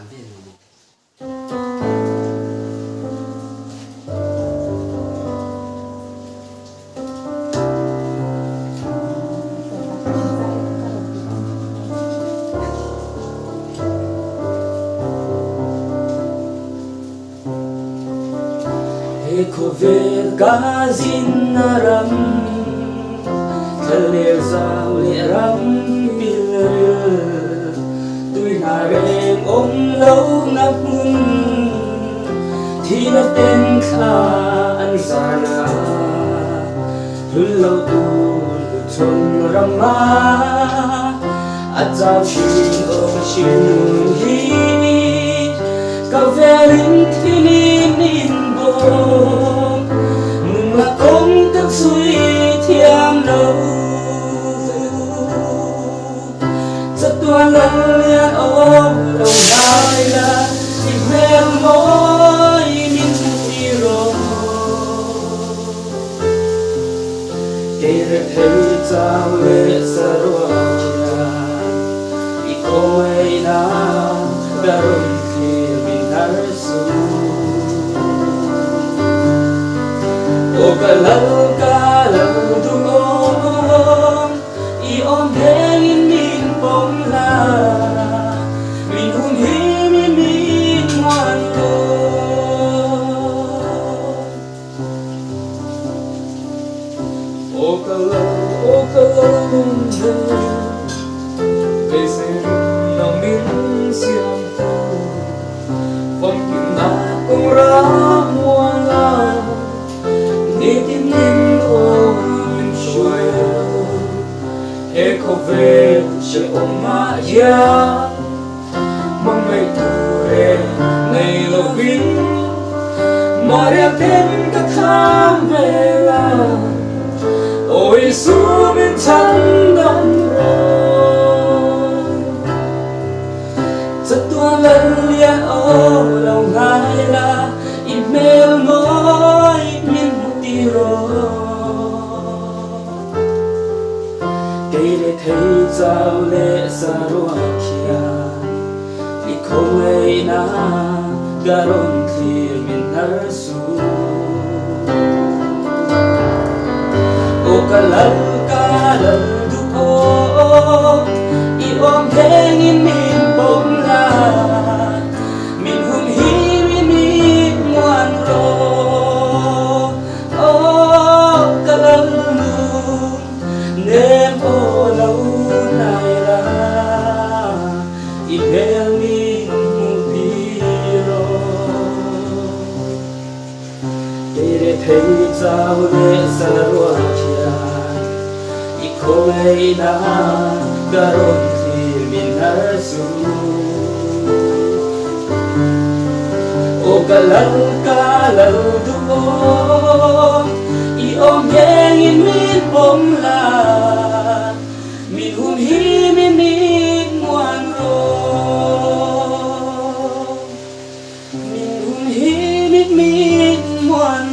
านที่นี่Kover gazin naram Thaler zao le ram pilr Tui na rem om lâu ngap mun Thi na ten kha an sana Lul lâu tu chon rama At zao chin om chin hi Kaverin thinin in bom Mừng là công thức suy thiam lâu Rất toan lần liên ôm đầu đai là Thì mềm môi mình đi rồi Kể ra thấy sao lệ xa ruộng kia Vì cô ấy đã rồi thì mình đã xuống Ka lau du ôm I ôm đen min bông la Min hun hi min ngoan lô Ka lau lung thơ Về sinh lòng min xiang thơ Phong kim na công ra muang la Nitin nin o min shoya Eko ve she oma ya Mang mây tu re nay lo vin Maria ten ka tham ve la Ôi su min chan dam rồi Rất tua lần lia o lòng ngài la Email môi Cây để thấy sao lệ xa ruộng kia Vì không ai na garon thì mình nở su Ô cả lần du ôm I ôm thế nghìn mình bông la Mình hôn hi mình ngoan rô Nên ô lâu này là I hel mi mu piro Để thấy sao lệ xa ruộng kia I không ai na garon thì mình nở su Ô cả lần du ôm I ôm ghé in min bông la Min hun hi min ngoan rô Min hun hi min ngoan